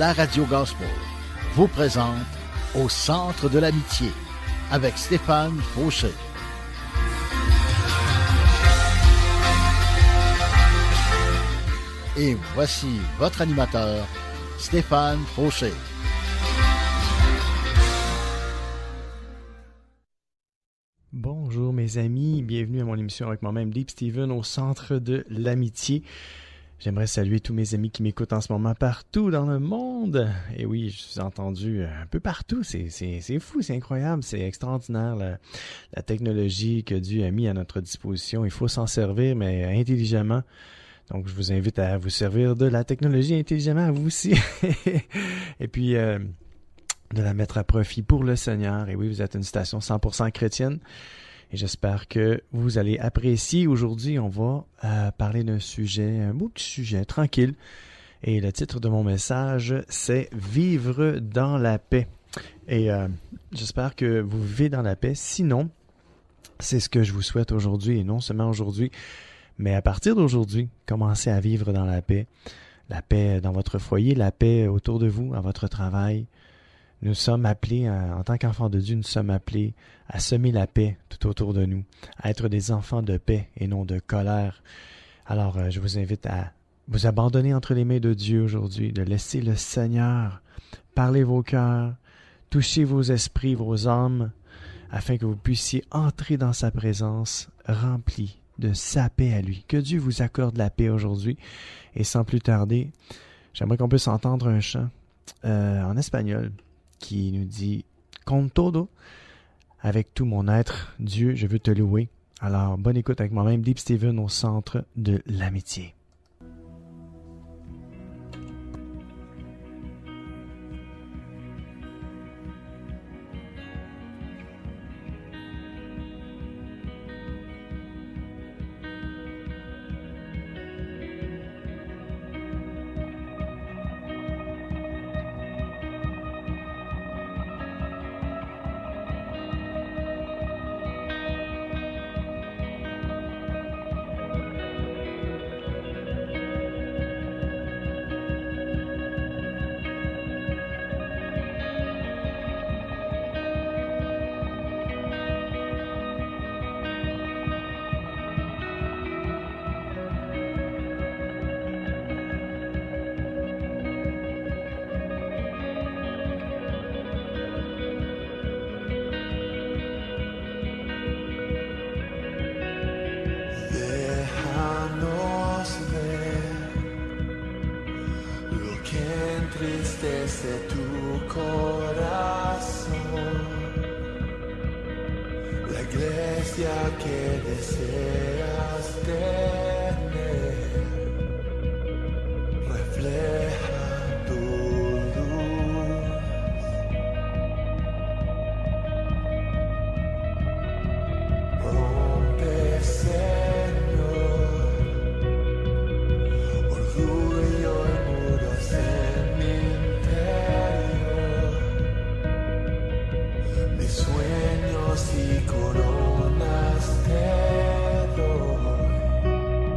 la radio gospel vous présente Au centre de l'amitié avec Stéphane Fauché. Et voici votre animateur, Stéphane Fauché. Bonjour mes amis, bienvenue à mon émission avec moi-même Deep Steven au centre de l'amitié. J'aimerais saluer tous mes amis qui m'écoutent en ce moment partout dans le monde. Et oui, je suis entendu un peu partout, c'est fou, c'est incroyable, c'est extraordinaire la technologie que Dieu a mis à notre disposition. Il faut s'en servir, mais intelligemment. Donc je vous invite à vous servir de la technologie intelligemment à vous aussi. Et puis de la mettre à profit pour le Seigneur. Et oui, vous êtes une station 100% chrétienne. Et j'espère que vous allez apprécier. Aujourd'hui, on va parler d'un sujet, un beau petit sujet, tranquille. Et le titre de mon message, c'est « Vivre dans la paix ». Et j'espère que vous vivez dans la paix. Sinon, c'est ce que je vous souhaite aujourd'hui, et non seulement aujourd'hui, mais à partir d'aujourd'hui, commencez à vivre dans la paix. La paix dans votre foyer, la paix autour de vous, à votre travail. Nous sommes appelés, en tant qu'enfants de Dieu, nous sommes appelés à semer la paix tout autour de nous, à être des enfants de paix et non de colère. Alors, je vous invite à vous abandonner entre les mains de Dieu aujourd'hui, de laisser le Seigneur parler vos cœurs, toucher vos esprits, vos âmes, afin que vous puissiez entrer dans sa présence remplie de sa paix à lui. Que Dieu vous accorde la paix aujourd'hui. Et sans plus tarder, j'aimerais qu'on puisse entendre un chant en espagnol qui nous dit « Con todo ». Avec tout mon être, Dieu, je veux te louer. Alors, bonne écoute avec moi-même, Deep Steven au centre de l'amitié. Entristece tu corazón, la iglesia que deseas tener refleja tu luz. Rompe, Señor, orgullo y muros en mi sueños y coronas te doy.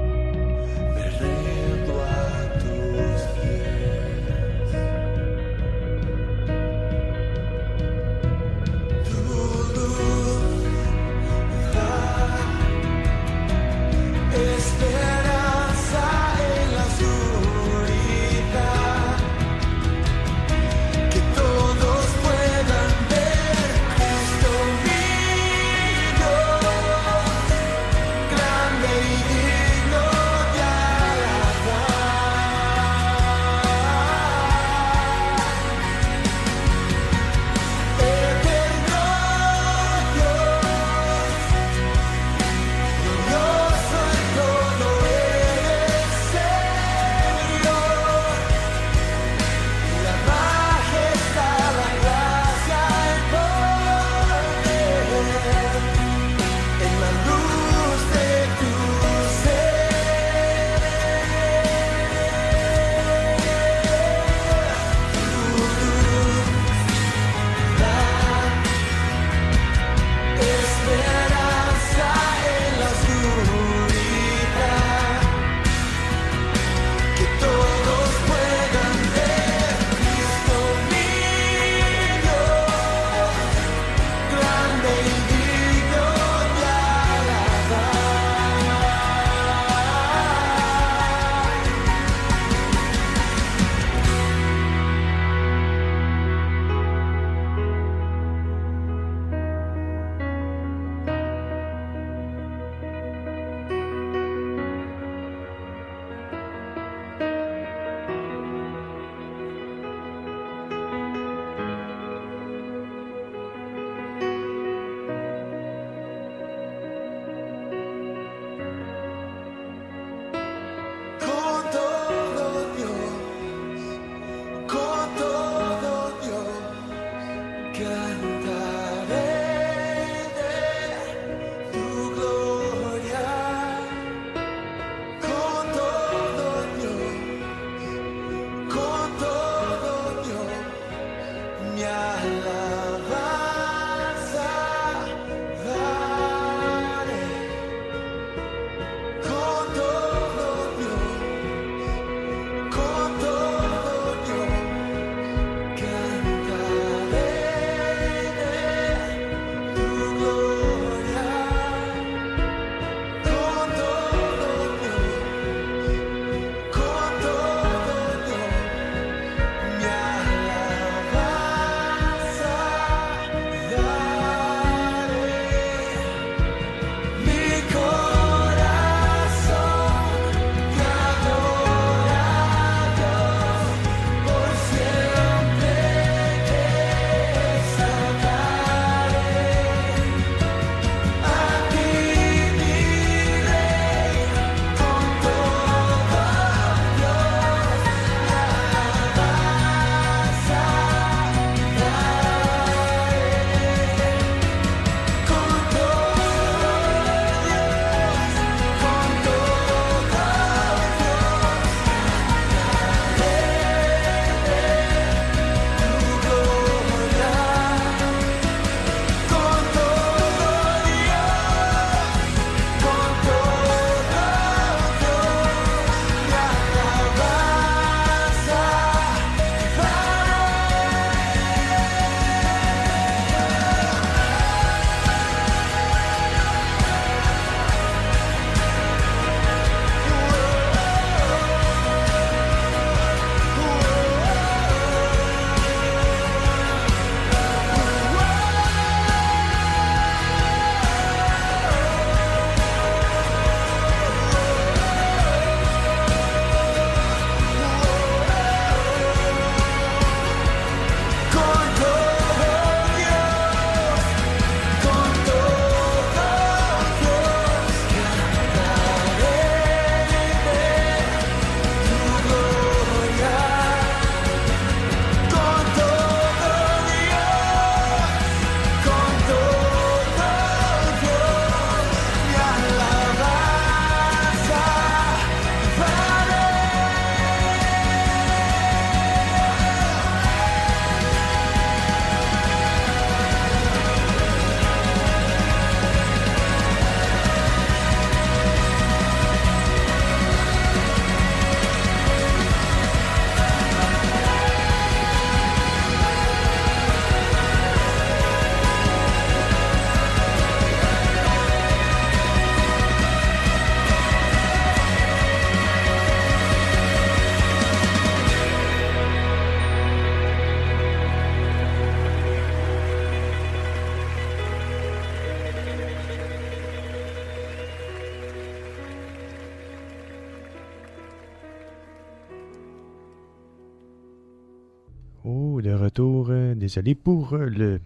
Oh, de retour. Désolé pour le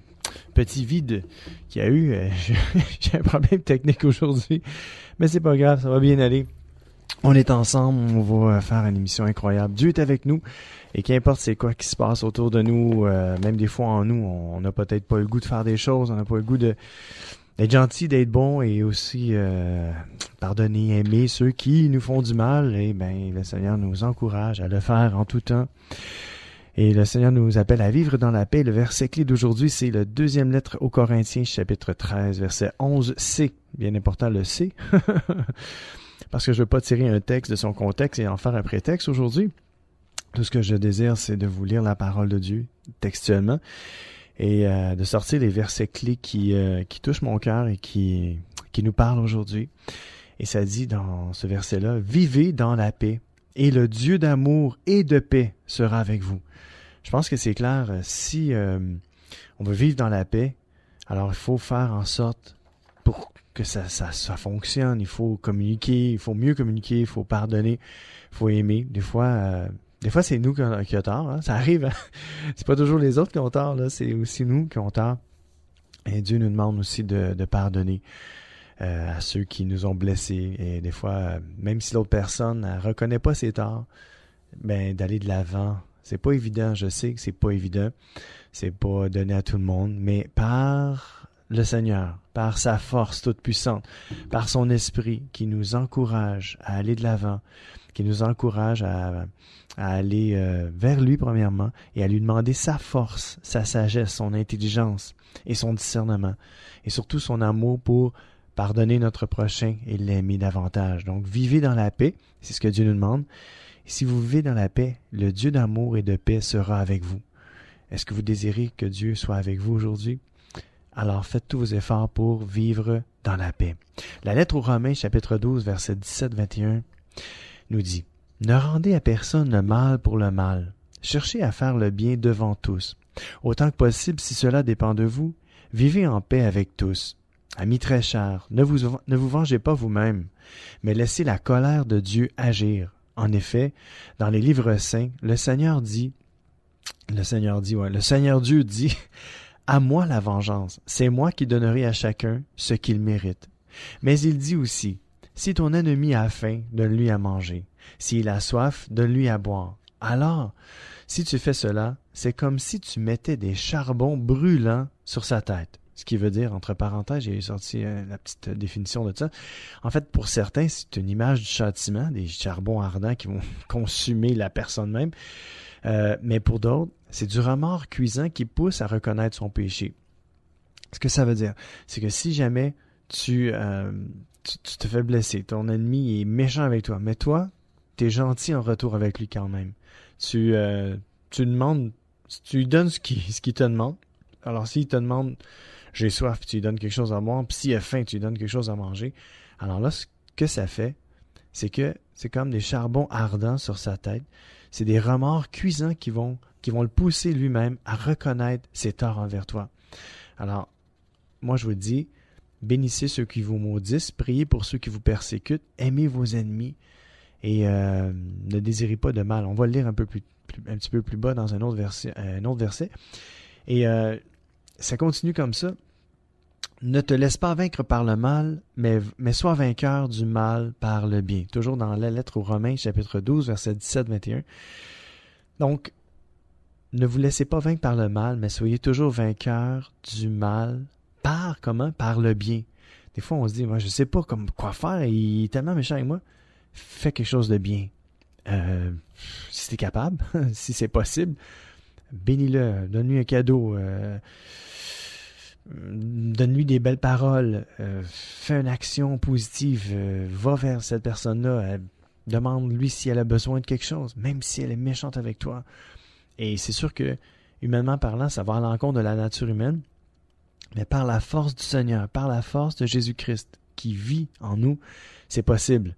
petit vide qu'il y a eu. J'ai un problème technique aujourd'hui, mais c'est pas grave, ça va bien aller. On est ensemble, on va faire une émission incroyable. Dieu est avec nous et qu'importe c'est quoi qui se passe autour de nous, même des fois en nous, on n'a peut-être pas le goût de faire des choses, on n'a pas le goût d'être gentil, d'être bon et aussi pardonner, aimer ceux qui nous font du mal. Et bien, le Seigneur nous encourage à le faire en tout temps. Et le Seigneur nous appelle à vivre dans la paix. Le verset clé d'aujourd'hui, c'est la deuxième lettre aux Corinthiens, chapitre 13, verset 11c. Bien important, le C. Parce que je ne veux pas tirer un texte de son contexte et en faire un prétexte aujourd'hui. Tout ce que je désire, c'est de vous lire la parole de Dieu textuellement et de sortir les versets clés qui touchent mon cœur et qui nous parlent aujourd'hui. Et ça dit dans ce verset-là, « Vivez dans la paix, et le Dieu d'amour et de paix sera avec vous. » Je pense que c'est clair, si on veut vivre dans la paix, alors il faut faire en sorte pour que ça fonctionne. Il faut communiquer, il faut mieux communiquer, il faut pardonner, il faut aimer. Des fois c'est nous qui avons tort, hein? Ça arrive. Hein? C'est pas toujours les autres qui ont tort, là. C'est aussi nous qui avons tort. Et Dieu nous demande aussi de pardonner à ceux qui nous ont blessés. Et des fois, même si l'autre personne ne reconnaît pas ses torts, ben d'aller de l'avant. C'est pas évident, je sais que c'est pas évident. C'est pas donné à tout le monde, mais par le Seigneur, par sa force toute puissante, par son esprit qui nous encourage à aller de l'avant, qui nous encourage à aller vers lui premièrement et à lui demander sa force, sa sagesse, son intelligence et son discernement et surtout son amour pour pardonner notre prochain et l'aimer davantage. Donc, vivez dans la paix, c'est ce que Dieu nous demande. Et si vous vivez dans la paix, le Dieu d'amour et de paix sera avec vous. Est-ce que vous désirez que Dieu soit avec vous aujourd'hui? Alors, faites tous vos efforts pour vivre dans la paix. La lettre aux Romains, chapitre 12, verset 17-21, nous dit « Ne rendez à personne le mal pour le mal. Cherchez à faire le bien devant tous. Autant que possible, si cela dépend de vous, vivez en paix avec tous. Amis très chers, ne vous vengez pas vous-même, mais laissez la colère de Dieu agir. En effet, dans les livres saints, le Seigneur Dieu dit « À moi la vengeance, c'est moi qui donnerai à chacun ce qu'il mérite. » Mais il dit aussi « Si ton ennemi a faim, donne-lui à manger. S'il a soif, donne-lui à boire. Alors, si tu fais cela, c'est comme si tu mettais des charbons brûlants sur sa tête. » Ce qui veut dire, entre parenthèses, j'ai sorti la petite définition de ça. En fait, pour certains, c'est une image du châtiment, des charbons ardents qui vont consumer la personne même. Mais pour d'autres, c'est du remords cuisant qui pousse à reconnaître son péché. Ce que ça veut dire, c'est que si jamais tu te fais blesser, ton ennemi est méchant avec toi, mais toi, tu es gentil en retour avec lui quand même. Tu demandes, tu lui donnes ce qu'il te demande. Alors, s'il te demande « j'ai soif », puis tu lui donnes quelque chose à boire, puis s'il a faim, tu lui donnes quelque chose à manger. Alors là, ce que ça fait, c'est que c'est comme des charbons ardents sur sa tête. C'est des remords cuisants qui vont le pousser lui-même à reconnaître ses torts envers toi. Alors, moi je vous dis, bénissez ceux qui vous maudissent, priez pour ceux qui vous persécutent, aimez vos ennemis et ne désirez pas de mal. On va le lire un petit peu plus bas dans un autre verset. Et ça continue comme ça. Ne te laisse pas vaincre par le mal, mais sois vainqueur du mal par le bien. Toujours dans la lettre aux Romains, chapitre 12, verset 17-21. Donc, ne vous laissez pas vaincre par le mal, mais soyez toujours vainqueur du mal par comment? Par le bien. Des fois, on se dit, moi, je sais pas quoi faire, il est tellement méchant avec moi. Fais quelque chose de bien. Si tu es capable, si c'est possible, bénis-le, donne-lui un cadeau, donne-lui des belles paroles, fais une action positive, va vers cette personne-là, demande-lui si elle a besoin de quelque chose, même si elle est méchante avec toi. Et c'est sûr que, humainement parlant, ça va à l'encontre de la nature humaine, mais par la force du Seigneur, par la force de Jésus-Christ qui vit en nous, c'est possible.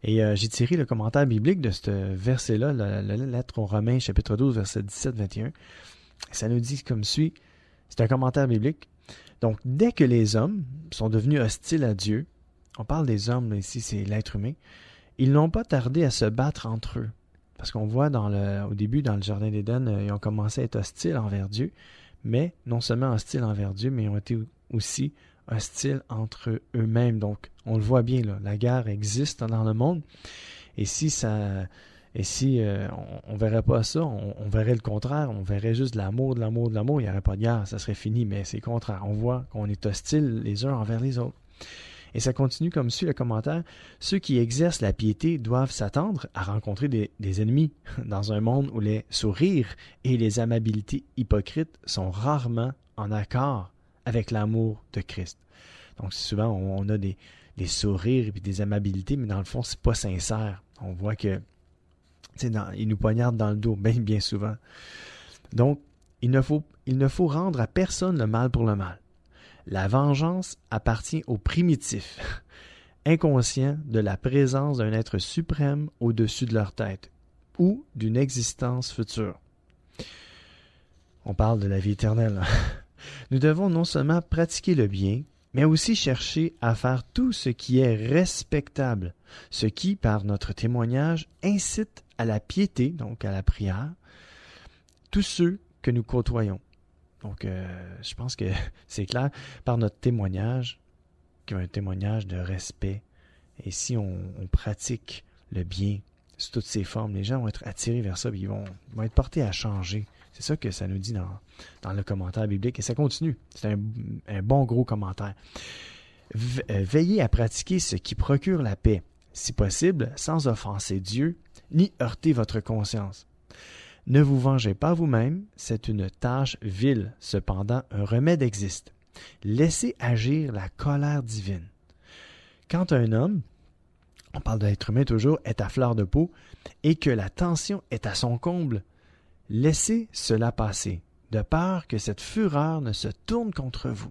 Et j'ai tiré le commentaire biblique de ce verset-là, la lettre aux Romains, chapitre 12, verset 17-21. Ça nous dit comme suit, c'est un commentaire biblique. Donc, dès que les hommes sont devenus hostiles à Dieu, on parle des hommes, mais ici c'est l'être humain, ils n'ont pas tardé à se battre entre eux. Parce qu'on voit au début, dans le Jardin d'Éden, ils ont commencé à être hostiles envers Dieu, mais non seulement hostiles envers Dieu, mais ils ont été aussi hostiles entre eux-mêmes. Donc, on le voit bien, là, la guerre existe dans le monde, et si on verrait pas ça, on verrait le contraire, on verrait juste de l'amour, il n'y aurait pas de guerre, ça serait fini, mais c'est le contraire. On voit qu'on est hostiles les uns envers les autres. Et ça continue comme suit le commentaire. Ceux qui exercent la piété doivent s'attendre à rencontrer des ennemis dans un monde où les sourires et les amabilités hypocrites sont rarement en accord avec l'amour de Christ. Donc souvent, on a des sourires et des amabilités, mais dans le fond, c'est pas sincère. On voit que ils nous poignardent dans le dos bien souvent. Donc, il ne faut rendre à personne le mal pour le mal. La vengeance appartient aux primitifs, inconscients de la présence d'un être suprême au-dessus de leur tête ou d'une existence future. On parle de la vie éternelle. Nous devons non seulement pratiquer le bien, mais aussi chercher à faire tout ce qui est respectable, ce qui, par notre témoignage, incite à la piété, donc à la prière, tous ceux que nous côtoyons. Donc, je pense que c'est clair, par notre témoignage, qui est un témoignage de respect. Et si on pratique le bien sous toutes ses formes, les gens vont être attirés vers ça, et ils vont être portés à changer. C'est ça que ça nous dit dans le commentaire biblique. Et ça continue. C'est un bon gros commentaire. Veillez à pratiquer ce qui procure la paix, si possible, sans offenser Dieu, ni heurter votre conscience. Ne vous vengez pas vous-même, c'est une tâche vile. Cependant, un remède existe. Laissez agir la colère divine. Quand un homme, on parle de l'être humain toujours, est à fleur de peau et que la tension est à son comble, laissez cela passer, de peur que cette fureur ne se tourne contre vous.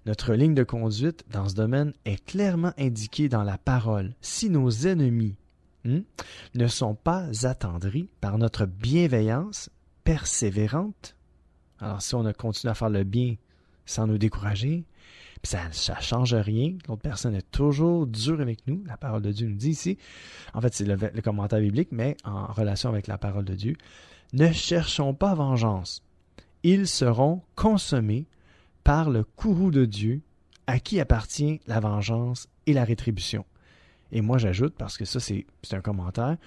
Notre ligne de conduite dans ce domaine est clairement indiquée dans la parole. Si nos ennemis ne sont pas attendris par notre bienveillance persévérante, alors si on continue à faire le bien sans nous décourager, puis ça ne change rien, l'autre personne est toujours dure avec nous, la parole de Dieu nous dit ici, en fait c'est le commentaire biblique, mais en relation avec la parole de Dieu, ne cherchons pas vengeance, ils seront consommés par le courroux de Dieu, à qui appartient la vengeance et la rétribution. Et moi, j'ajoute, parce que ça, c'est un commentaire,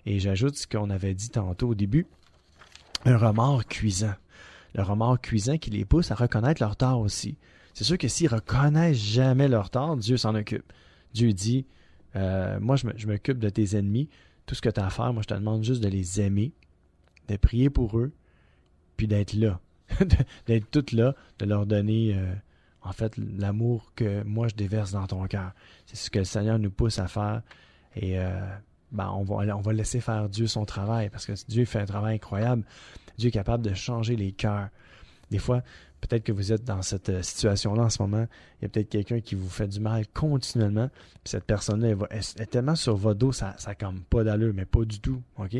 et j'ajoute ce qu'on avait dit tantôt au début, un remords cuisant. Le remords cuisant qui les pousse à reconnaître leur tort aussi. C'est sûr que s'ils reconnaissent jamais leur tort, Dieu s'en occupe. Dieu dit, moi, je m'occupe de tes ennemis. Tout ce que tu as à faire, moi, je te demande juste de les aimer, de prier pour eux, puis d'être là. D'être tout là, de leur donner... en fait, l'amour que moi je déverse dans ton cœur. C'est ce que le Seigneur nous pousse à faire. Et on va laisser faire Dieu son travail, parce que Dieu fait un travail incroyable. Dieu est capable de changer les cœurs. Des fois, peut-être que vous êtes dans cette situation-là en ce moment. Il y a peut-être quelqu'un qui vous fait du mal continuellement. Puis cette personne-là, elle est tellement sur votre dos, ça n'a comme pas d'allure, mais pas du tout. OK?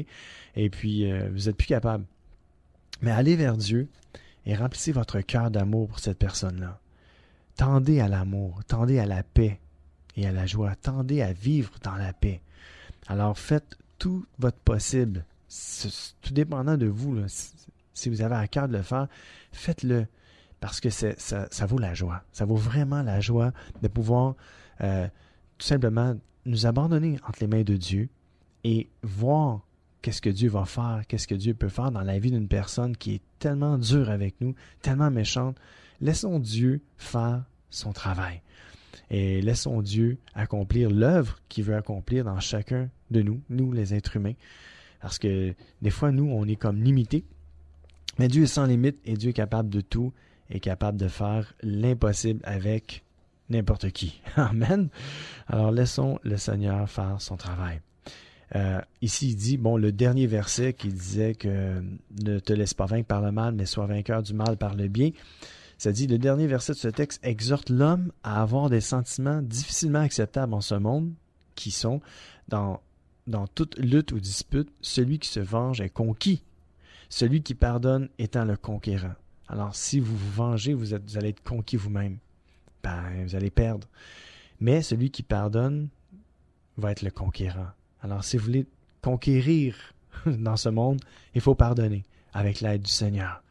Et puis, vous n'êtes plus capable. Mais allez vers Dieu et remplissez votre cœur d'amour pour cette personne-là. Tendez à l'amour, tendez à la paix et à la joie, tendez à vivre dans la paix. Alors faites tout votre possible, tout dépendant de vous, là, si vous avez à cœur de le faire, faites-le, parce que ça vaut la joie. Ça vaut vraiment la joie de pouvoir tout simplement nous abandonner entre les mains de Dieu et voir qu'est-ce que Dieu va faire, qu'est-ce que Dieu peut faire dans la vie d'une personne qui est tellement dure avec nous, tellement méchante. Laissons Dieu faire son travail et laissons Dieu accomplir l'œuvre qu'il veut accomplir dans chacun de nous les êtres humains. Parce que des fois, nous, on est comme limités, mais Dieu est sans limite et Dieu est capable de tout, est capable de faire l'impossible avec n'importe qui. Amen. Alors, laissons le Seigneur faire son travail. Ici, il dit, le dernier verset qui disait que ne te laisse pas vaincre par le mal, mais sois vainqueur du mal par le bien. Ça dit, le dernier verset de ce texte exhorte l'homme à avoir des sentiments difficilement acceptables en ce monde, qui sont, dans toute lutte ou dispute, celui qui se venge est conquis, celui qui pardonne étant le conquérant. Alors, si vous vous vengez, vous allez être conquis vous-même. Vous allez perdre. Mais celui qui pardonne va être le conquérant. Alors, si vous voulez conquérir dans ce monde, il faut pardonner avec l'aide du Seigneur.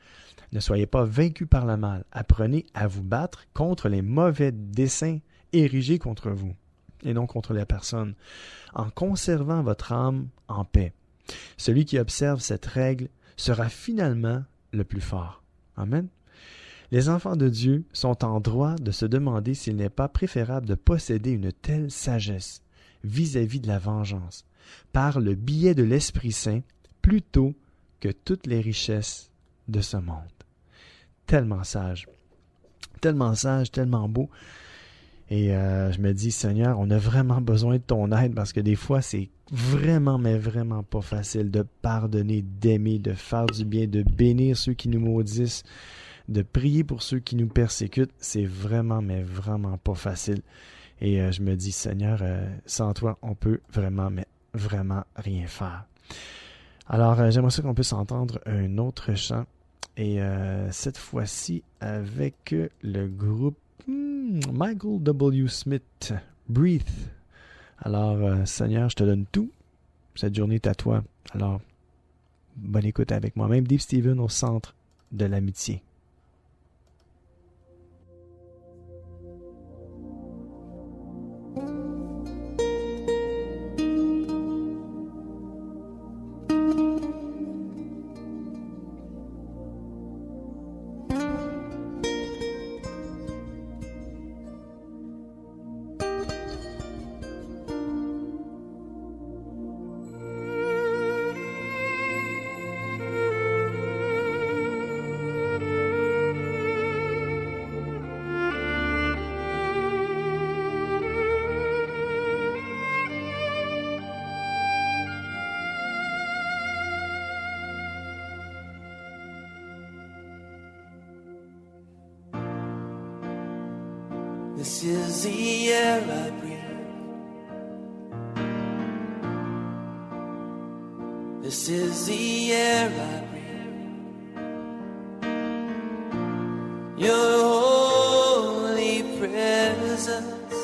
Ne soyez pas vaincus par le mal. Apprenez à vous battre contre les mauvais desseins érigés contre vous et non contre les personnes, en conservant votre âme en paix. Celui qui observe cette règle sera finalement le plus fort. Amen. Les enfants de Dieu sont en droit de se demander s'il n'est pas préférable de posséder une telle sagesse vis-à-vis de la vengeance, par le biais de l'Esprit Saint, plutôt que toutes les richesses de ce monde. Tellement sage, tellement beau. Et je me dis, Seigneur, on a vraiment besoin de ton aide parce que des fois, c'est vraiment, mais vraiment pas facile de pardonner, d'aimer, de faire du bien, de bénir ceux qui nous maudissent, de prier pour ceux qui nous persécutent. C'est vraiment, mais vraiment pas facile. Et je me dis, Seigneur, sans toi, on peut vraiment, mais vraiment rien faire. Alors, j'aimerais ça qu'on puisse entendre un autre chant. Et cette fois-ci, avec le groupe Michael W. Smith, Breathe. Alors, Seigneur, je te donne tout. Cette journée est à toi. Alors, bonne écoute avec moi-même, Deep Steven, au centre de l'amitié. This is the air I breathe. This is the air I breathe. Your holy presence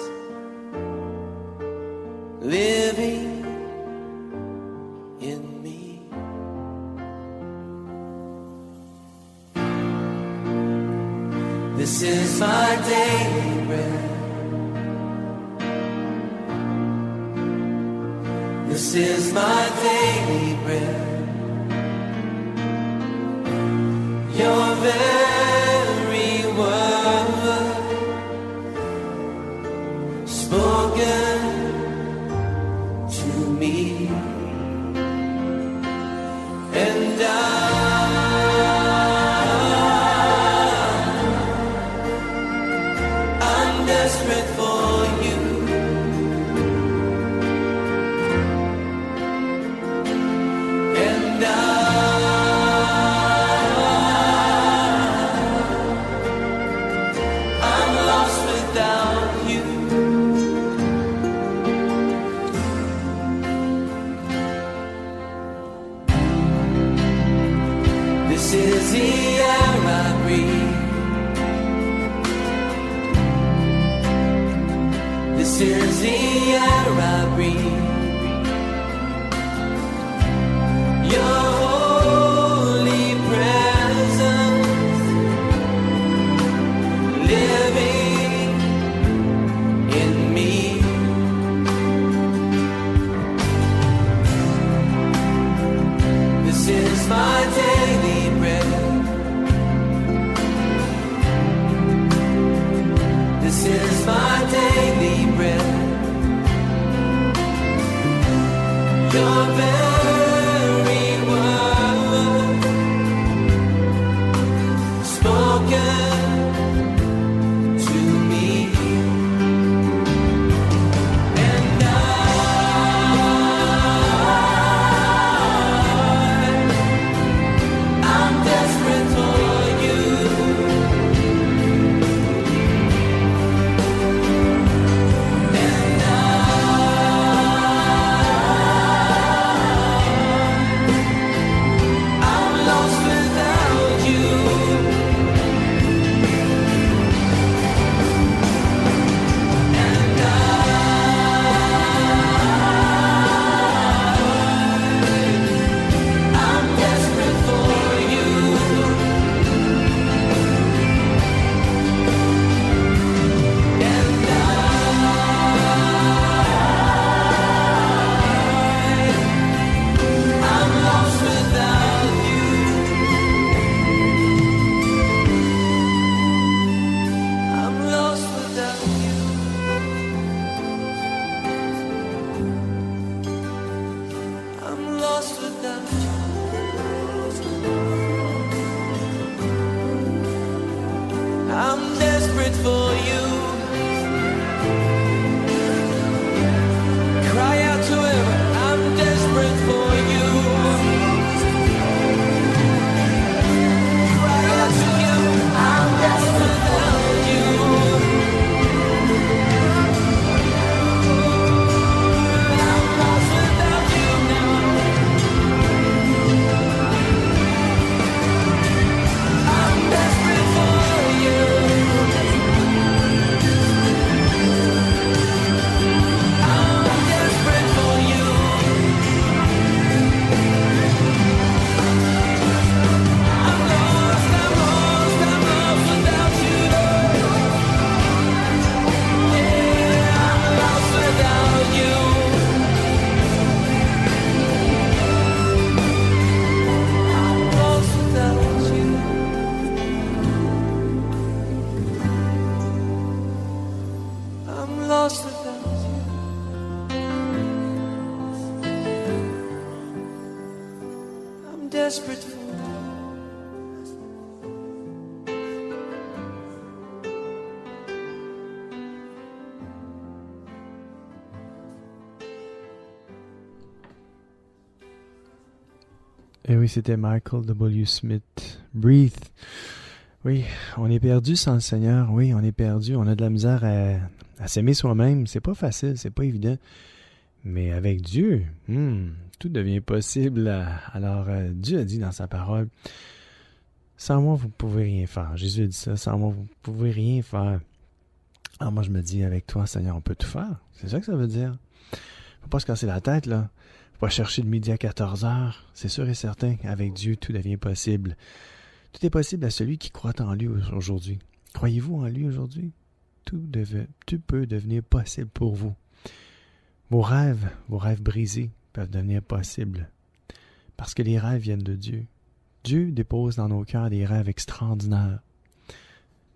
living in me. This is my daily bread. This is my daily bread. Your very word spoken to me, and I'm desperate for you. And I'm lost without you. This is the air I breathe. This is the air I breathe. Your holy presence living in me. This is my daily bread. This is my daily bread. without you. I'm desperate for you. Cry out to him, I'm desperate for you. Cry out to him, I'm desperate without you. I'm lost without you now. I'm desperate for you. I'm desperate for you. I'm lost, I'm lost, I'm lost without you. Yeah, I'm lost without you. I'm lost without you. I'm lost without you. I'm desperate for you. Et oui, c'était Michael W. Smith. Breathe. Oui, on est perdu sans le Seigneur. Oui, on est perdu. On a de la misère à s'aimer soi-même. C'est pas facile, c'est pas évident. Mais avec Dieu, tout devient possible. Alors, Dieu a dit dans sa parole, sans moi, vous ne pouvez rien faire. Jésus a dit ça, sans moi, vous ne pouvez rien faire. Alors moi, je me dis, avec toi, Seigneur, on peut tout faire. C'est ça que ça veut dire. Faut pas se casser la tête, là. Faut pas chercher de midi à 14h. C'est sûr et certain, avec Dieu, tout devient possible. Tout est possible à celui qui croit en lui aujourd'hui. Croyez-vous en lui aujourd'hui? Tout peut devenir possible pour vous. Vos rêves brisés peuvent devenir possibles. Parce que les rêves viennent de Dieu. Dieu dépose dans nos cœurs des rêves extraordinaires.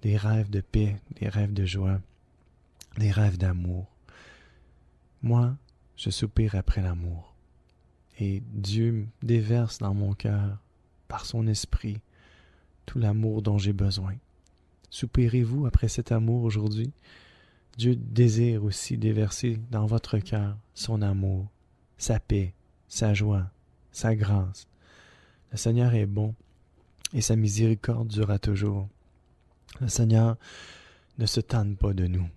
Des rêves de paix, des rêves de joie, des rêves d'amour. Moi, je soupire après l'amour. Et Dieu déverse dans mon cœur, par son esprit, tout l'amour dont j'ai besoin. Soupirez-vous après cet amour aujourd'hui? Dieu désire aussi déverser dans votre cœur son amour, sa paix, sa joie, sa grâce. Le Seigneur est bon et sa miséricorde durera toujours. Le Seigneur ne se tanne pas de nous.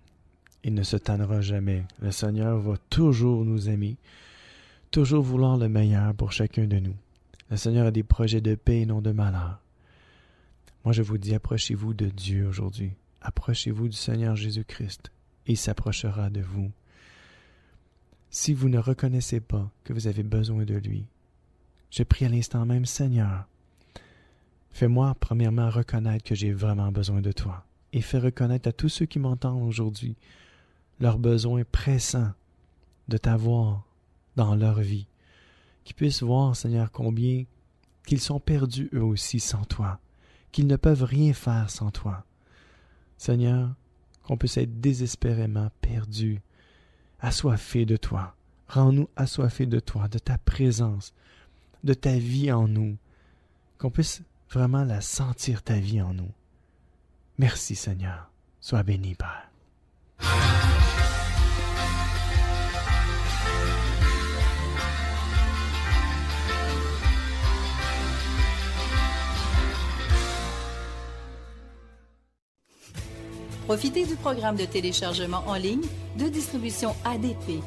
Il ne se tannera jamais. Le Seigneur va toujours nous aimer, toujours vouloir le meilleur pour chacun de nous. Le Seigneur a des projets de paix et non de malheur. Moi, je vous dis, approchez-vous de Dieu aujourd'hui. Approchez-vous du Seigneur Jésus-Christ. Et il s'approchera de vous. Si vous ne reconnaissez pas que vous avez besoin de lui, je prie à l'instant même, Seigneur, fais-moi premièrement reconnaître que j'ai vraiment besoin de toi. Et fais reconnaître à tous ceux qui m'entendent aujourd'hui leur besoin pressant de t'avoir dans leur vie. Qu'ils puissent voir, Seigneur, combien qu'ils sont perdus eux aussi sans toi, qu'ils ne peuvent rien faire sans toi. Seigneur, qu'on puisse être désespérément perdus, assoiffés de toi. Rends-nous assoiffés de toi, de ta présence, de ta vie en nous, qu'on puisse vraiment la sentir, ta vie en nous. Merci Seigneur. Sois béni, Père. Profitez du programme de téléchargement en ligne de distribution ADP.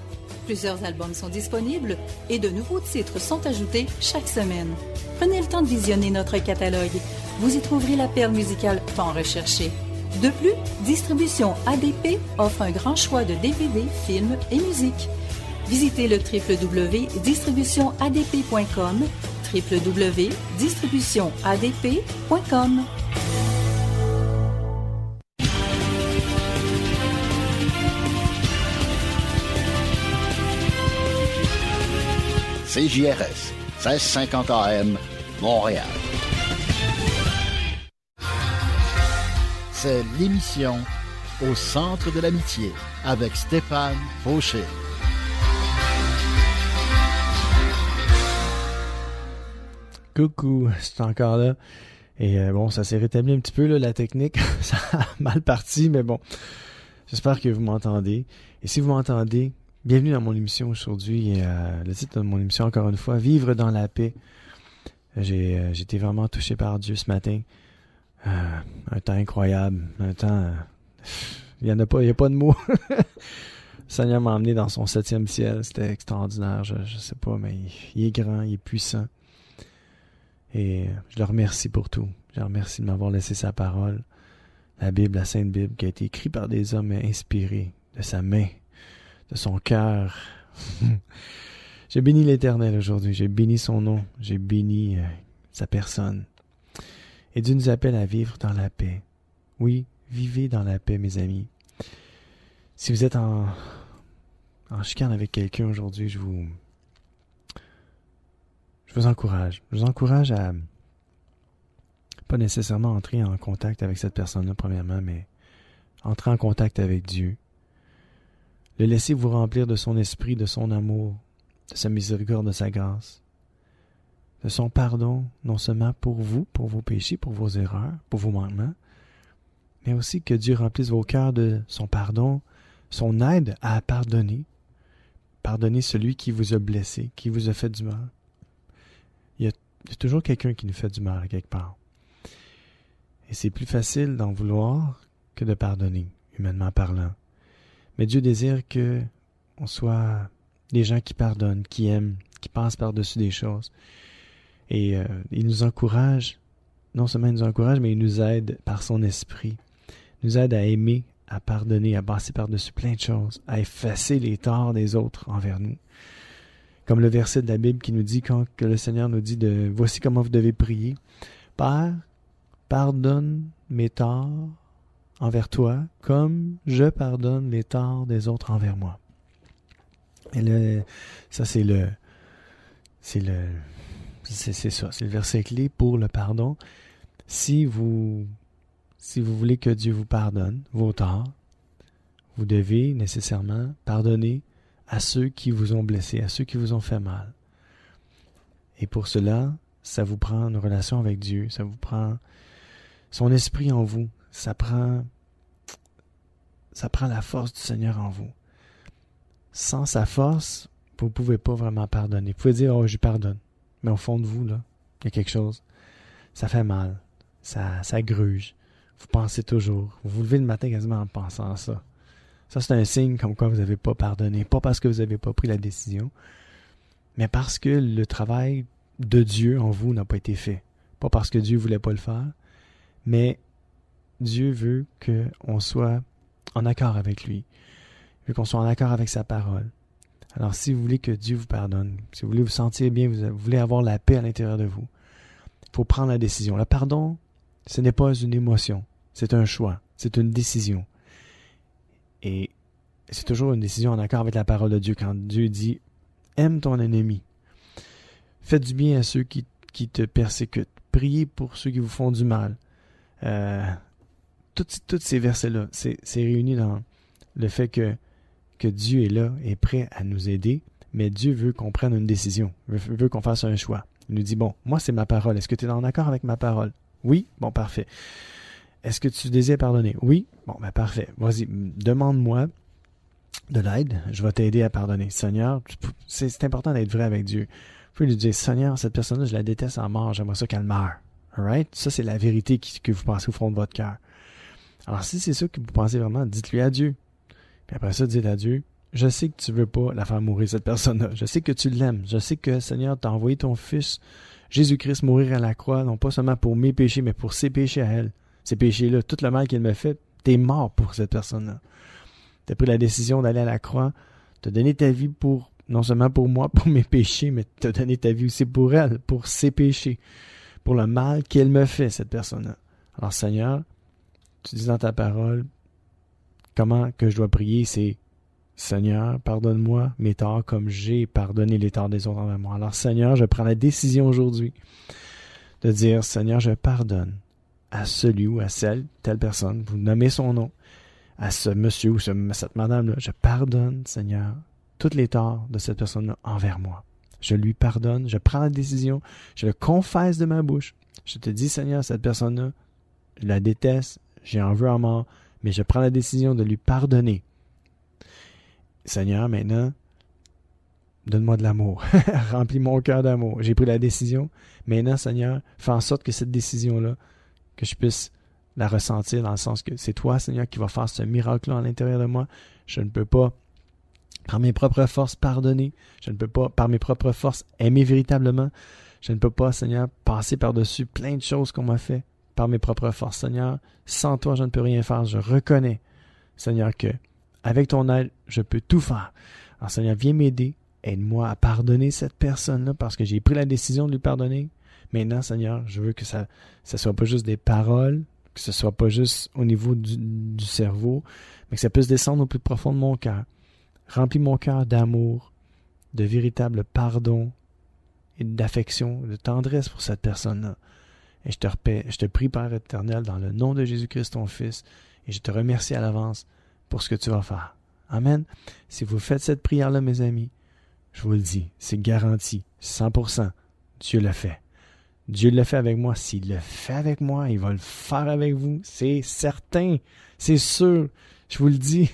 Plusieurs albums sont disponibles et de nouveaux titres sont ajoutés chaque semaine. Prenez le temps de visionner notre catalogue. Vous y trouverez la perle musicale tant recherchée. De plus, Distribution ADP offre un grand choix de DVD, films et musique. Visitez le www.distributionadp.com, www.distributionadp.com. CJRS, 1650 AM, Montréal. C'est l'émission Au centre de l'amitié avec Stéphane Fauché. Coucou, c'est encore là. Et bon, ça s'est rétabli un petit peu, là, la technique. Ça a mal parti, mais bon. J'espère que vous m'entendez. Et si vous m'entendez, bienvenue dans mon émission aujourd'hui. Et, le titre de mon émission, encore une fois, Vivre dans la paix. J'ai été vraiment touché par Dieu ce matin. Un temps incroyable. Un temps... il n'y a pas de mots. Le Seigneur m'a emmené dans son 7e ciel. C'était extraordinaire. Je sais pas, mais il est grand, il est puissant. Et je le remercie pour tout. Je le remercie de m'avoir laissé sa parole, la Bible, la Sainte Bible, qui a été écrite par des hommes inspirés de sa main, de son cœur. J'ai béni l'Éternel aujourd'hui. J'ai béni son nom. J'ai béni sa personne. Et Dieu nous appelle à vivre dans la paix. Oui, vivez dans la paix, mes amis. Si vous êtes en chicane avec quelqu'un aujourd'hui, je vous encourage. Je vous encourage à pas nécessairement entrer en contact avec cette personne-là, premièrement, mais entrer en contact avec Dieu. Le laisser vous remplir de son esprit, de son amour, de sa miséricorde, de sa grâce, de son pardon, non seulement pour vous, pour vos péchés, pour vos erreurs, pour vos manquements, mais aussi que Dieu remplisse vos cœurs de son pardon, son aide à pardonner. Pardonner celui qui vous a blessé, qui vous a fait du mal. Il y a toujours quelqu'un qui nous fait du mal à quelque part. Et c'est plus facile d'en vouloir que de pardonner, humainement parlant. Mais Dieu désire que on soit des gens qui pardonnent, qui aiment, qui passent par-dessus des choses. Et il nous encourage, non seulement il nous encourage, mais il nous aide par son esprit. Il nous aide à aimer, à pardonner, à passer par-dessus plein de choses, à effacer les torts des autres envers nous. Comme le verset de la Bible qui nous dit, quand que le Seigneur nous dit « Voici comment vous devez prier. Père, pardonne mes torts envers toi, comme je pardonne les torts des autres envers moi. » Et ça c'est le verset clé pour le pardon. Si vous voulez que Dieu vous pardonne vos torts, vous devez nécessairement pardonner à ceux qui vous ont blessé, à ceux qui vous ont fait mal. Et pour cela, ça vous prend une relation avec Dieu, ça vous prend son esprit en vous, ça prend la force du Seigneur en vous. Sans sa force, vous ne pouvez pas vraiment pardonner. Vous pouvez dire « Oh, je pardonne ». Mais au fond de vous, là, il y a quelque chose. Ça fait mal. Ça gruge. Vous pensez toujours. Vous vous levez le matin quasiment en pensant à ça. Ça, c'est un signe comme quoi vous n'avez pas pardonné. Pas parce que vous n'avez pas pris la décision, mais parce que le travail de Dieu en vous n'a pas été fait. Pas parce que Dieu ne voulait pas le faire, mais Dieu veut qu'on soit en accord avec lui. Il veut qu'on soit en accord avec sa parole. Alors, si vous voulez que Dieu vous pardonne, si vous voulez vous sentir bien, vous voulez avoir la paix à l'intérieur de vous, il faut prendre la décision. Le pardon, ce n'est pas une émotion, c'est un choix, c'est une décision. Et c'est toujours une décision en accord avec la parole de Dieu. Quand Dieu dit « Aime ton ennemi »,« Fais du bien à ceux qui te persécutent »,« Priez pour ceux qui vous font du mal ». Tous ces versets-là, c'est réuni dans le fait que Dieu est là, est prêt à nous aider, mais Dieu veut qu'on prenne une décision, veut qu'on fasse un choix. Il nous dit, bon, moi c'est ma parole, est-ce que tu es en accord avec ma parole? Oui? Bon, parfait. Est-ce que tu désires pardonner? Oui? Bon, ben parfait. Vas-y, demande-moi de l'aide, je vais t'aider à pardonner. Seigneur, c'est important d'être vrai avec Dieu. Vous pouvez lui dire, Seigneur, cette personne-là, je la déteste à mort, j'aimerais ça qu'elle meure. Alright? Ça, c'est la vérité que vous pensez au fond de votre cœur. Alors, si c'est ça que vous pensez vraiment, dites-lui à Dieu. Puis après ça, dites à Dieu, je sais que tu veux pas la faire mourir, cette personne-là. Je sais que tu l'aimes. Je sais que, Seigneur, t'as envoyé ton Fils, Jésus-Christ, mourir à la croix, non pas seulement pour mes péchés, mais pour ses péchés à elle. Ces péchés-là, tout le mal qu'elle me fait, t'es mort pour cette personne-là. T'as pris la décision d'aller à la croix, t'as donné ta vie pour, non seulement pour moi, pour mes péchés, mais t'as donné ta vie aussi pour elle, pour ses péchés, pour le mal qu'elle me fait, cette personne-là. Alors, Seigneur, tu dis dans ta parole, comment que je dois prier, c'est Seigneur, pardonne-moi mes torts comme j'ai pardonné les torts des autres envers moi. Alors, Seigneur, je prends la décision aujourd'hui de dire, Seigneur, je pardonne à celui ou à celle, telle personne, vous nommez son nom, à ce monsieur ou cette madame-là, je pardonne, Seigneur, tous les torts de cette personne-là envers moi. je lui pardonne, je prends la décision, je le confesse de ma bouche. Je te dis, Seigneur, cette personne-là, je la déteste, j'en veux à mort, mais je prends la décision de lui pardonner. Seigneur, maintenant, donne-moi de l'amour. Remplis mon cœur d'amour. J'ai pris la décision. Maintenant, Seigneur, fais en sorte que cette décision-là, que je puisse la ressentir dans le sens que c'est toi, Seigneur, qui va faire ce miracle-là à l'intérieur de moi. Je ne peux pas, par mes propres forces, pardonner. Je ne peux pas, par mes propres forces, aimer véritablement. Je ne peux pas, Seigneur, passer par-dessus plein de choses qu'on m'a fait par mes propres forces. Seigneur, sans toi, je ne peux rien faire. Je reconnais, Seigneur, que avec ton aide, je peux tout faire. Alors, Seigneur, viens m'aider. Aide-moi à pardonner cette personne-là parce que j'ai pris la décision de lui pardonner. Maintenant, Seigneur, je veux que ça soit pas juste des paroles, que ce soit pas juste au niveau du cerveau, mais que ça puisse descendre au plus profond de mon cœur. Remplis mon cœur d'amour, de véritable pardon et d'affection, de tendresse pour cette personne-là. Et je te prie, Père éternel, dans le nom de Jésus-Christ, ton Fils, et je te remercie à l'avance pour ce que tu vas faire. Amen. Si vous faites cette prière-là, mes amis, je vous le dis, c'est garanti, 100%, Dieu le fait. Dieu le fait avec moi. S'il le fait avec moi, il va le faire avec vous. C'est certain, c'est sûr. Je vous le dis,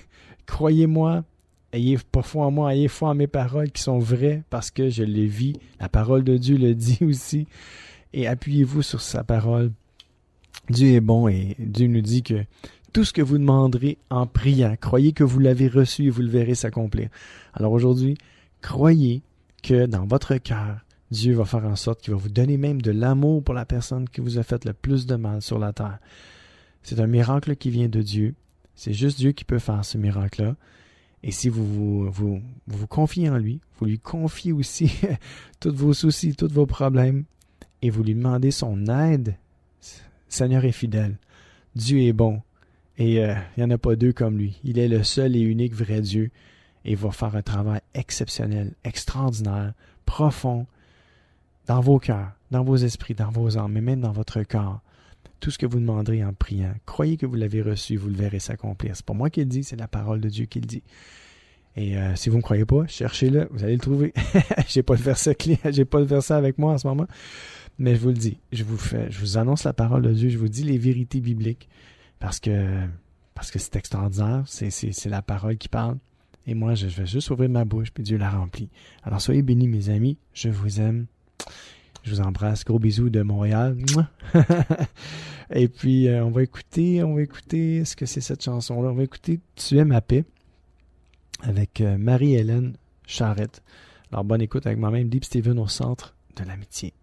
croyez-moi, ayez pas foi en moi, ayez foi en mes paroles qui sont vraies parce que je les vis. La parole de Dieu le dit aussi. Et appuyez-vous sur sa parole. Dieu est bon et Dieu nous dit que tout ce que vous demanderez en priant, croyez que vous l'avez reçu et vous le verrez s'accomplir. Alors aujourd'hui, croyez que dans votre cœur, Dieu va faire en sorte qu'il va vous donner même de l'amour pour la personne qui vous a fait le plus de mal sur la terre. C'est un miracle qui vient de Dieu. C'est juste Dieu qui peut faire ce miracle-là. Et si vous confiez en lui, vous lui confiez aussi tous vos soucis, tous vos problèmes, et vous lui demandez son aide, Seigneur est fidèle. Dieu est bon. Et il n'y en a pas deux comme lui. Il est le seul et unique vrai Dieu. Et il va faire un travail exceptionnel, extraordinaire, profond, dans vos cœurs, dans vos esprits, dans vos âmes, mais même dans votre corps. Tout ce que vous demanderez en priant, croyez que vous l'avez reçu, vous le verrez s'accomplir. C'est pas moi qui le dis, c'est la parole de Dieu qui le dit. Et si vous ne me croyez pas, cherchez-le, vous allez le trouver. J'ai pas le verset avec moi en ce moment, mais je vous le dis, je vous annonce la parole de Dieu, je vous dis les vérités bibliques, parce que c'est extraordinaire, c'est la parole qui parle. Et moi, je vais juste ouvrir ma bouche, puis Dieu la remplit. Alors soyez bénis, mes amis, je vous aime. Je vous embrasse. Gros bisous de Montréal. Et puis, on va écouter, est-ce que c'est cette chanson-là? On va écouter Tu es ma paix avec Marie-Hélène Charrette. Alors, bonne écoute avec moi-même, Deep Steven au centre de l'amitié.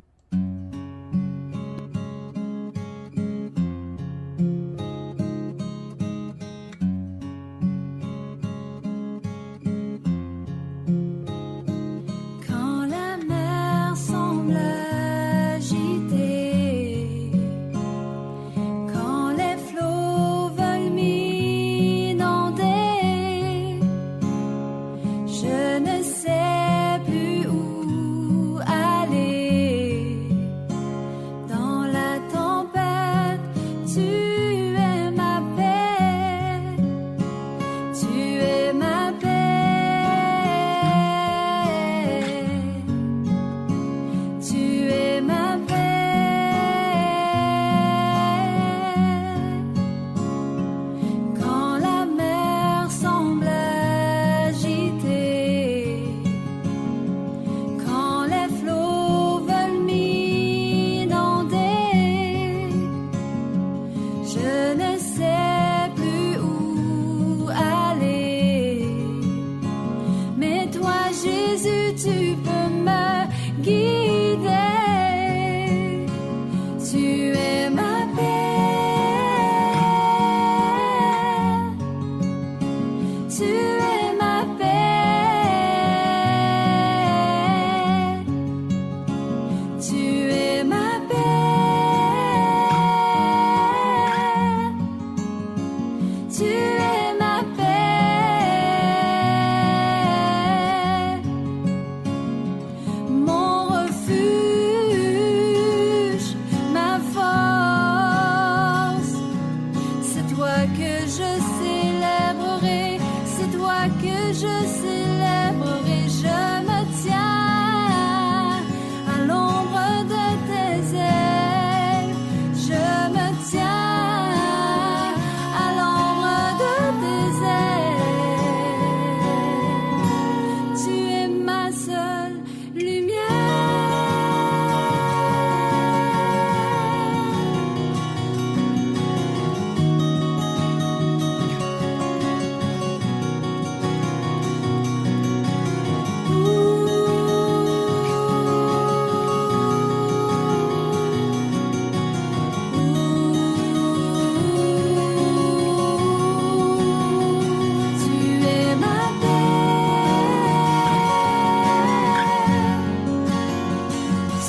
je célébrerai, je me tiens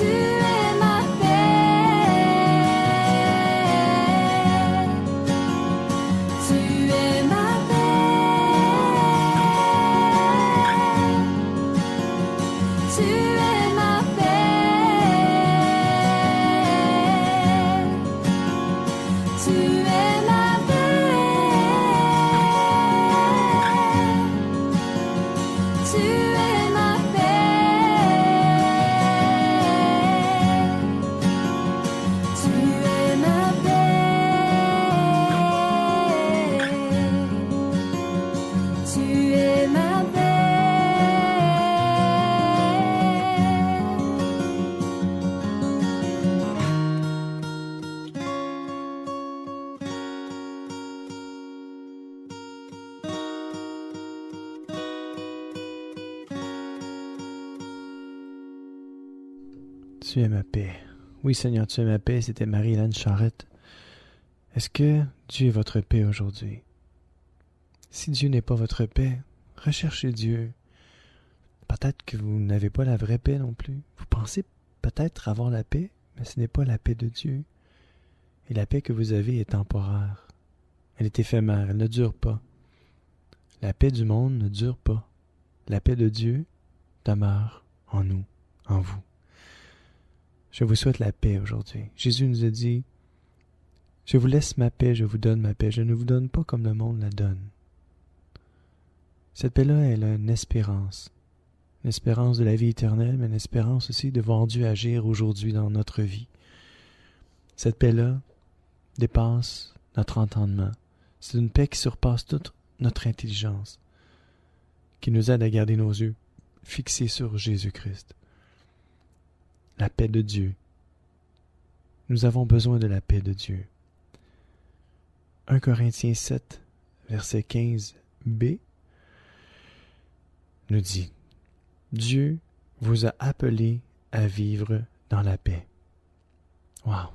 es ma paix. Tu es ma paix. Tu es ma paix. Tu es ma paix. Tu es ma paix. Tu es ma paix. Tu es ma paix. Tu es ma paix. Oui, Seigneur, tu es ma paix. C'était Marie-Hélène Charrette. Est-ce que Dieu est votre paix aujourd'hui? Si Dieu n'est pas votre paix, recherchez Dieu. Peut-être que vous n'avez pas la vraie paix non plus. Vous pensez peut-être avoir la paix, mais ce n'est pas la paix de Dieu. Et la paix que vous avez est temporaire. Elle est éphémère, elle ne dure pas. La paix du monde ne dure pas. La paix de Dieu demeure en nous, en vous. Je vous souhaite la paix aujourd'hui. Jésus nous a dit, « Je vous laisse ma paix, je vous donne ma paix. Je ne vous donne pas comme le monde la donne. » Cette paix-là, elle a une espérance de la vie éternelle, mais une espérance aussi de voir Dieu agir aujourd'hui dans notre vie. Cette paix-là dépasse notre entendement. C'est une paix qui surpasse toute notre intelligence, qui nous aide à garder nos yeux fixés sur Jésus-Christ. La paix de Dieu. Nous avons besoin de la paix de Dieu. 1 Corinthiens 7, verset 15b, nous dit, « Dieu vous a appelés à vivre dans la paix. » Wow!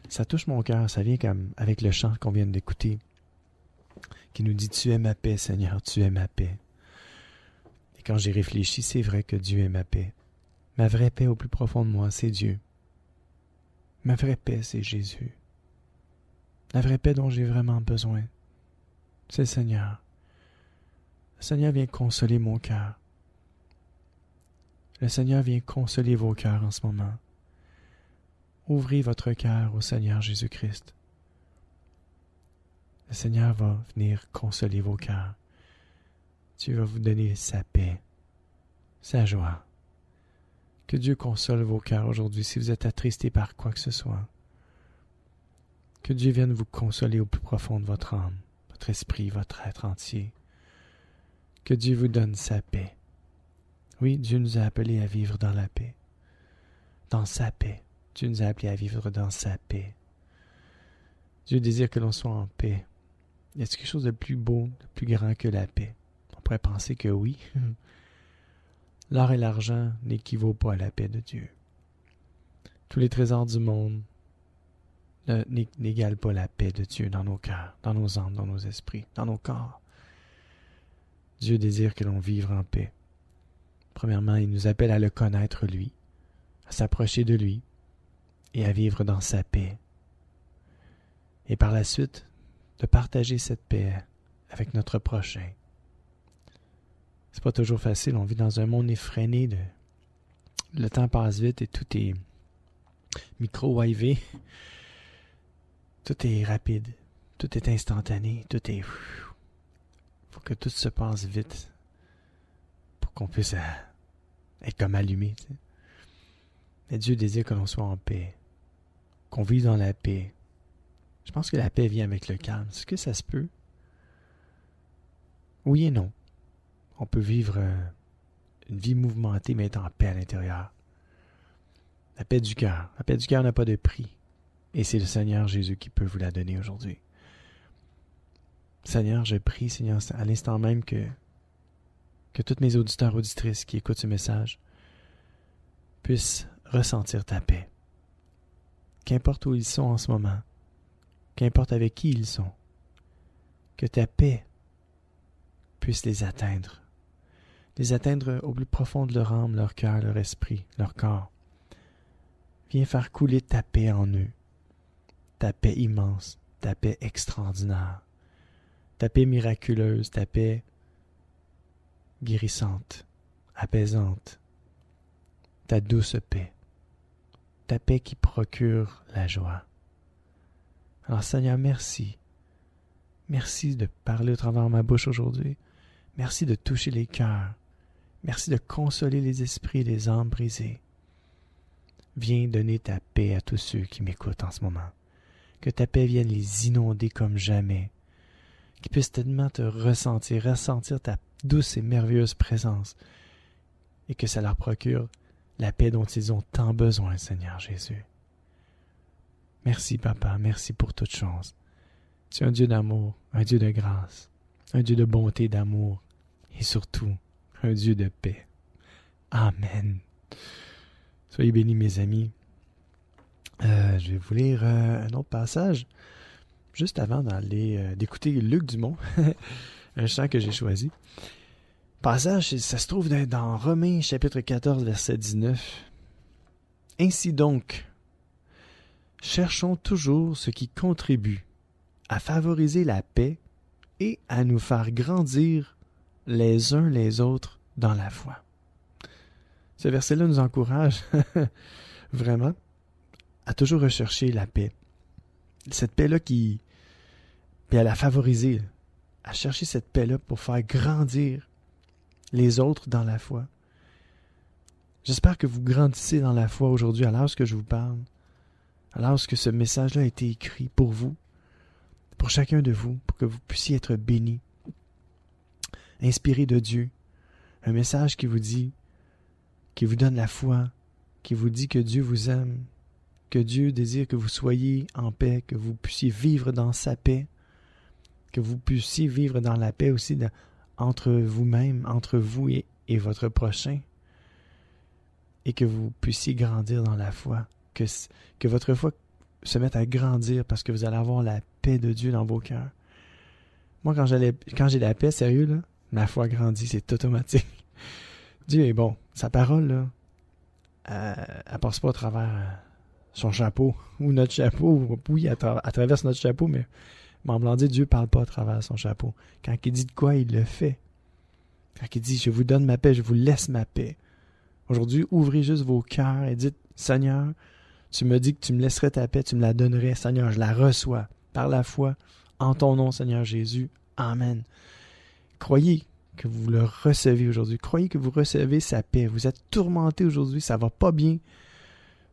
Ça touche mon cœur, ça vient comme avec le chant qu'on vient d'écouter, qui nous dit « Tu es ma paix, Seigneur, tu es ma paix. » Et quand j'ai réfléchi, c'est vrai que Dieu est ma paix. Ma vraie paix au plus profond de moi, c'est Dieu. Ma vraie paix, c'est Jésus. La vraie paix dont j'ai vraiment besoin, c'est le Seigneur. Le Seigneur vient consoler mon cœur. Le Seigneur vient consoler vos cœurs en ce moment. Ouvrez votre cœur au Seigneur Jésus-Christ. Le Seigneur va venir consoler vos cœurs. Dieu va vous donner sa paix, sa joie. Que Dieu console vos cœurs aujourd'hui si vous êtes attristés par quoi que ce soit. Que Dieu vienne vous consoler au plus profond de votre âme, votre esprit, votre être entier. Que Dieu vous donne sa paix. Oui, Dieu nous a appelés à vivre dans la paix. Dans sa paix. Dieu nous a appelés à vivre dans sa paix. Dieu désire que l'on soit en paix. Y a-t-il quelque chose de plus beau, de plus grand que la paix? On pourrait penser que oui. L'or et l'argent n'équivaut pas à la paix de Dieu. Tous les trésors du monde n'égalent pas la paix de Dieu dans nos cœurs, dans nos âmes, dans nos esprits, dans nos corps. Dieu désire que l'on vive en paix. Premièrement, il nous appelle à le connaître lui, à s'approcher de lui et à vivre dans sa paix. Et par la suite, de partager cette paix avec notre prochain. C'est pas toujours facile, on vit dans un monde effréné. Le temps passe vite et tout est micro-wavé. Tout est rapide, tout est instantané, tout est... faut que tout se passe vite pour qu'on puisse être comme allumé. Tu sais. Mais Dieu désire que l'on soit en paix, qu'on vive dans la paix. Je pense que la paix vient avec le calme. Est-ce que ça se peut? Oui et non. On peut vivre une vie mouvementée, mais être en paix à l'intérieur. La paix du cœur. La paix du cœur n'a pas de prix. Et c'est le Seigneur Jésus qui peut vous la donner aujourd'hui. Seigneur, je prie, Seigneur, à l'instant même que tous mes auditeurs, auditrices qui écoutent ce message puissent ressentir ta paix. Qu'importe où ils sont en ce moment, qu'importe avec qui ils sont, que ta paix puisse les atteindre au plus profond de leur âme, leur cœur, leur esprit, leur corps, Viens faire couler ta paix en eux. Ta paix immense, ta paix extraordinaire, ta paix miraculeuse, ta paix guérissante, apaisante, ta douce paix, ta paix qui procure la joie. Alors Seigneur, merci. Merci de parler au travers de ma bouche aujourd'hui. Merci de toucher les cœurs. Merci de consoler les esprits et les âmes brisées. Viens donner ta paix à tous ceux qui m'écoutent en ce moment. Que ta paix vienne les inonder comme jamais. Qu'ils puissent tellement te ressentir ta douce et merveilleuse présence. Et que ça leur procure la paix dont ils ont tant besoin, Seigneur Jésus. Merci, Papa, merci pour toutes choses. Tu es un Dieu d'amour, un Dieu de grâce, un Dieu de bonté, d'amour, et surtout, un Dieu de paix. Amen. Soyez bénis, mes amis. Je vais vous lire un autre passage, juste avant d'écouter Luc Dumont, un chant que j'ai choisi. Passage, ça se trouve dans Romains, chapitre 14, verset 19. « Ainsi donc, cherchons toujours ce qui contribue à favoriser la paix et à nous faire grandir les uns les autres dans la foi. » Ce verset-là nous encourage vraiment à toujours rechercher la paix. Cette paix-là puis à la favoriser, à chercher cette paix-là pour faire grandir les autres dans la foi. J'espère que vous grandissez dans la foi aujourd'hui, alors que je vous parle, alors que ce message-là a été écrit pour vous, pour chacun de vous, pour que vous puissiez être bénis, inspirés de Dieu. Un message qui vous dit, qui vous donne la foi, qui vous dit que Dieu vous aime, que Dieu désire que vous soyez en paix, que vous puissiez vivre dans sa paix, que vous puissiez vivre dans la paix aussi entre vous-même, entre vous et votre prochain, et que vous puissiez grandir dans la foi, que votre foi se mette à grandir parce que vous allez avoir la paix de Dieu dans vos cœurs. Moi, quand j'ai la paix, sérieux, là, ma foi grandit, c'est automatique. Dieu est bon. Sa parole, là, elle passe pas à travers son chapeau ou notre chapeau. Oui, elle traverse notre chapeau, mais en blanc dit, Dieu parle pas à travers son chapeau. Quand il dit de quoi, il le fait. Quand il dit, je vous donne ma paix, je vous laisse ma paix. Aujourd'hui, ouvrez juste vos cœurs et dites, Seigneur, tu me dis que tu me laisserais ta paix, tu me la donnerais. Seigneur, je la reçois par la foi, en ton nom, Seigneur Jésus. Amen. Croyez que vous le recevez aujourd'hui. Croyez que vous recevez sa paix. Vous êtes tourmenté aujourd'hui, ça va pas bien.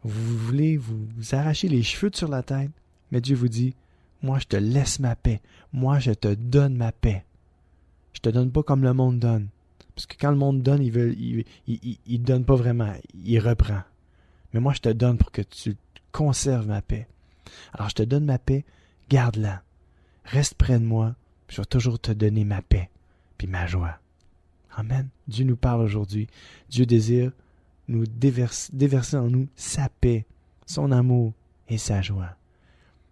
Vous voulez vous arracher les cheveux sur la tête, mais Dieu vous dit, moi je te laisse ma paix. Moi je te donne ma paix. Je te donne pas comme le monde donne. Parce que quand le monde donne, il donne pas vraiment, il reprend. Mais moi je te donne pour que tu conserves ma paix. Alors je te donne ma paix, garde-la. Reste près de moi, puis je vais toujours te donner ma paix, puis ma joie. Amen. Dieu nous parle aujourd'hui. Dieu désire nous déverser en nous sa paix, son amour et sa joie.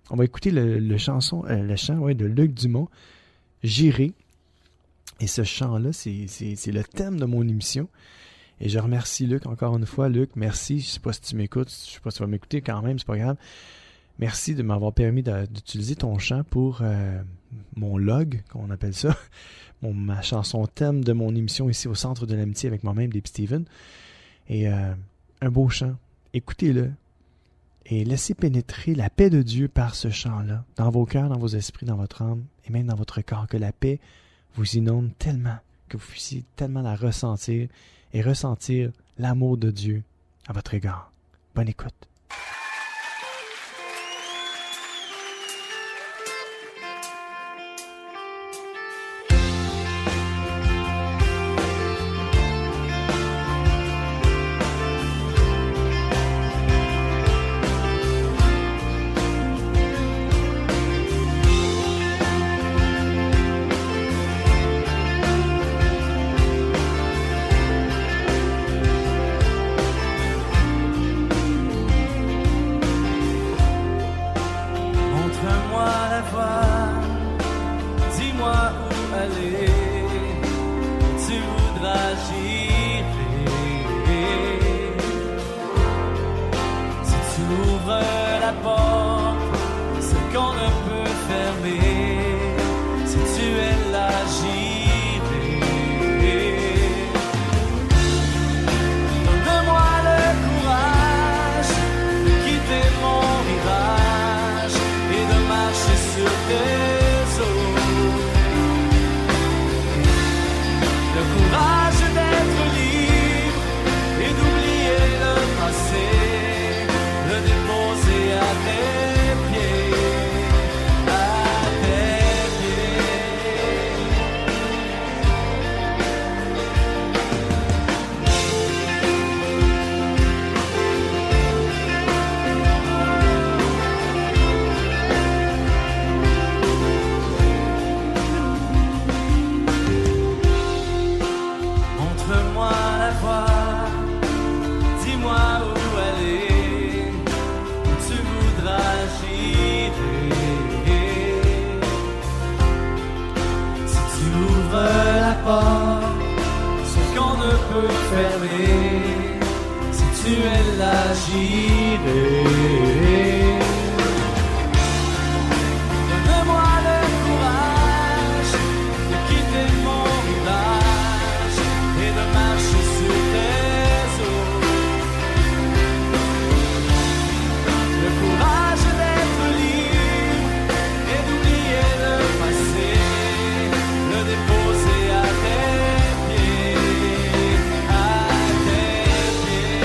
On va écouter le chant de Luc Dumont, J'irai. Et ce chant-là, c'est le thème de mon émission. Et je remercie Luc encore une fois. Luc, merci. Je ne sais pas si tu m'écoutes, je ne sais pas si tu vas m'écouter quand même, c'est pas grave. Merci de m'avoir permis d'utiliser ton chant pour mon log, qu'on appelle ça, ma chanson thème de mon émission ici au Centre de l'Amitié avec moi-même, Dave Steven. Et un beau chant. Écoutez-le et laissez pénétrer la paix de Dieu par ce chant-là, dans vos cœurs, dans vos esprits, dans votre âme et même dans votre corps, que la paix vous inonde tellement, que vous puissiez tellement la ressentir et ressentir l'amour de Dieu à votre égard. Bonne écoute. tu ouvres la porte, ce qu'on ne peut fermer, si tu es là, j'irai. Donne-moi le courage de quitter mon rivage et de marcher sur tes eaux. Le courage d'être libre et d'oublier le passé, le déposer à tes pieds, à tes pieds. Montre-moi la voie, dis-moi où aller, où tu voudras j'irai. Si tu ouvres la porte, ce qu'on ne peut fermer, si tu es là, j'irai. Donne-moi le courage de quitter mon rivage et de marcher sur tes eaux. Le courage d'être libre et d'oublier le passé, le déposer à tes pieds, à tes pieds.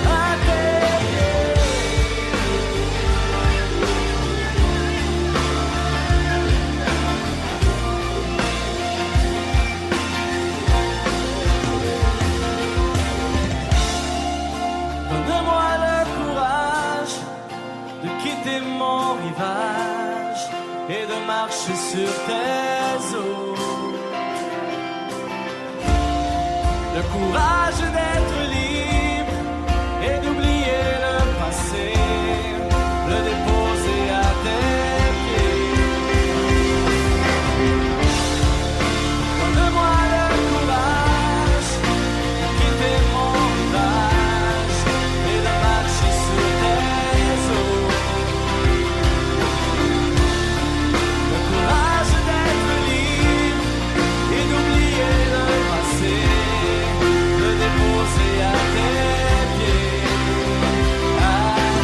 À tes pieds. Donne-moi le courage de quitter mon rivage et de marcher sur tes eaux. Le courage d'être libre et d'oublier le passé, le déposer à tes pieds. Donne-moi le courage de quitter mon rivage et de marcher sur tes eaux. Le courage d'être libre et d'oublier le passé, le déposer à tes pieds, à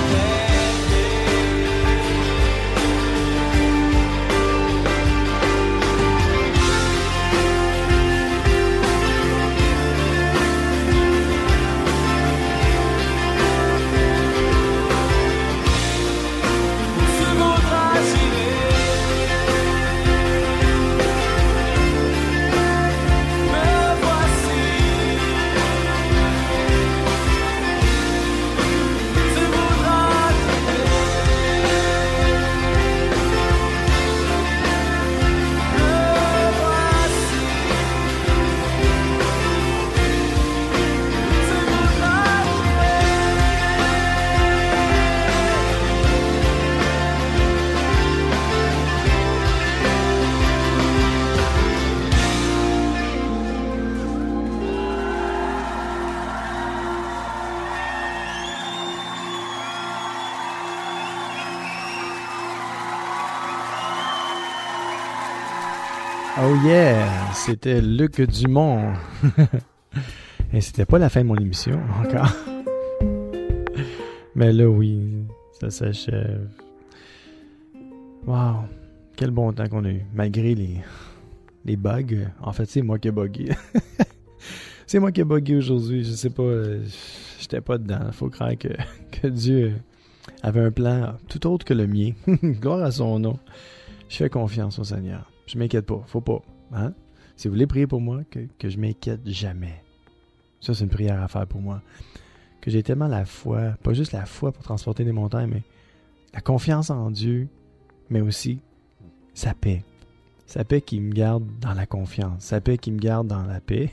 tes pieds. Où tu voudras j'irai. Me voici. Tu voudras t'aimer. Me voici. Tu voudras Oh yeah! C'était Luc Dumont. Et c'était pas la fin de mon émission, encore. Mais là, oui, ça s'achève. Wow! Quel bon temps qu'on a eu, malgré les bugs. En fait, c'est moi qui ai bugué. C'est moi qui ai bugué aujourd'hui. Je sais pas, j'étais pas dedans. Faut croire que Dieu avait un plan tout autre que le mien. Gloire à son nom. Je fais confiance au Seigneur. Je m'inquiète pas. Faut pas. Hein? Si vous voulez prier pour moi, que je m'inquiète jamais. Ça, c'est une prière à faire pour moi. Que j'ai tellement la foi, pas juste la foi pour transporter des montagnes, mais la confiance en Dieu, mais aussi sa paix. Sa paix qui me garde dans la confiance. Sa paix qui me garde dans la paix.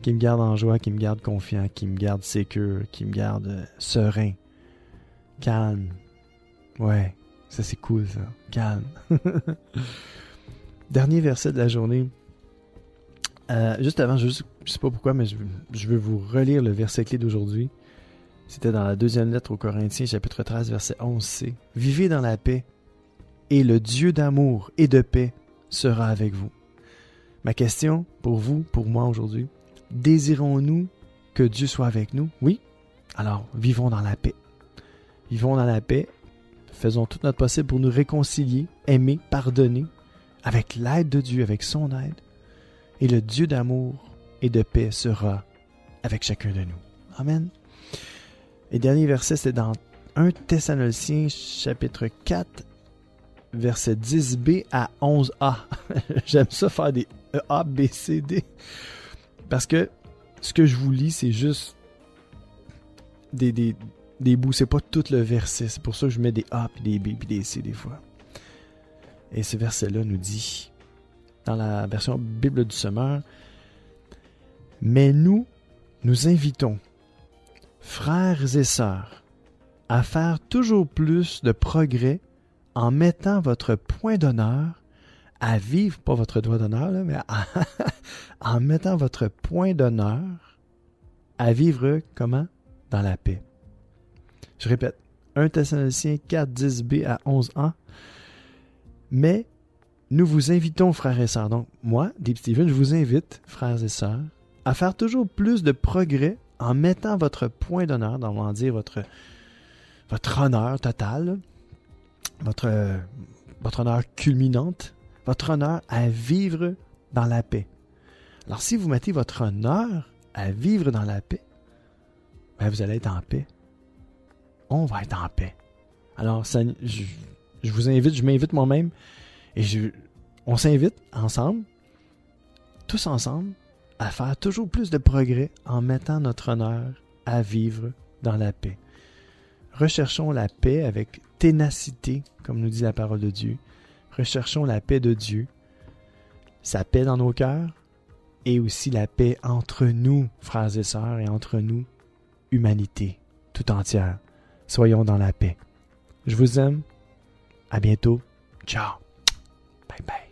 Qui me garde en joie, qui me garde confiant, qui me garde sécure, qui me garde serein. Calme. Ouais, ça c'est cool ça. Calme. Dernier verset de la journée. Juste avant, je sais pas pourquoi, mais je veux vous relire le verset clé d'aujourd'hui. C'était dans la deuxième lettre aux Corinthiens, chapitre 13, verset 11c. « Vivez dans la paix, et le Dieu d'amour et de paix sera avec vous. » Ma question pour vous, pour moi aujourd'hui, désirons-nous que Dieu soit avec nous? Oui? Alors, vivons dans la paix. Vivons dans la paix, faisons tout notre possible pour nous réconcilier, aimer, pardonner, avec l'aide de Dieu, avec son aide, et le Dieu d'amour et de paix sera avec chacun de nous. Amen. Et dernier verset, c'est dans 1 Thessaloniciens, chapitre 4, verset 10b à 11a. J'aime ça faire des A, B, C, D. Parce que ce que je vous lis, c'est juste des bouts. C'est pas tout le verset. C'est pour ça que je mets des A, puis des B, puis des C des fois. Et ce verset-là nous dit, dans la version Bible du Semeur, « Mais nous invitons, frères et sœurs, à faire toujours plus de progrès en mettant votre point d'honneur à vivre, pas votre doigt d'honneur, là, mais en mettant votre point d'honneur à vivre comment? Dans la paix. » Je répète, 1 Thessaloniciens 4, 10b à 11a. Mais nous vous invitons, frères et sœurs, donc moi, Deep Steven, je vous invite, frères et sœurs, à faire toujours plus de progrès en mettant votre point d'honneur, on va dire votre honneur total, votre honneur culminante, votre honneur à vivre dans la paix. Alors, si vous mettez votre honneur à vivre dans la paix, ben vous allez être en paix. On va être en paix. Alors, ça, je vous invite, je m'invite moi-même, et on s'invite ensemble, tous ensemble, à faire toujours plus de progrès en mettant notre honneur à vivre dans la paix. Recherchons la paix avec ténacité, comme nous dit la parole de Dieu. Recherchons la paix de Dieu, sa paix dans nos cœurs, et aussi la paix entre nous, frères et sœurs, et entre nous, humanité tout entière. Soyons dans la paix. Je vous aime. À bientôt. Ciao. Bye bye.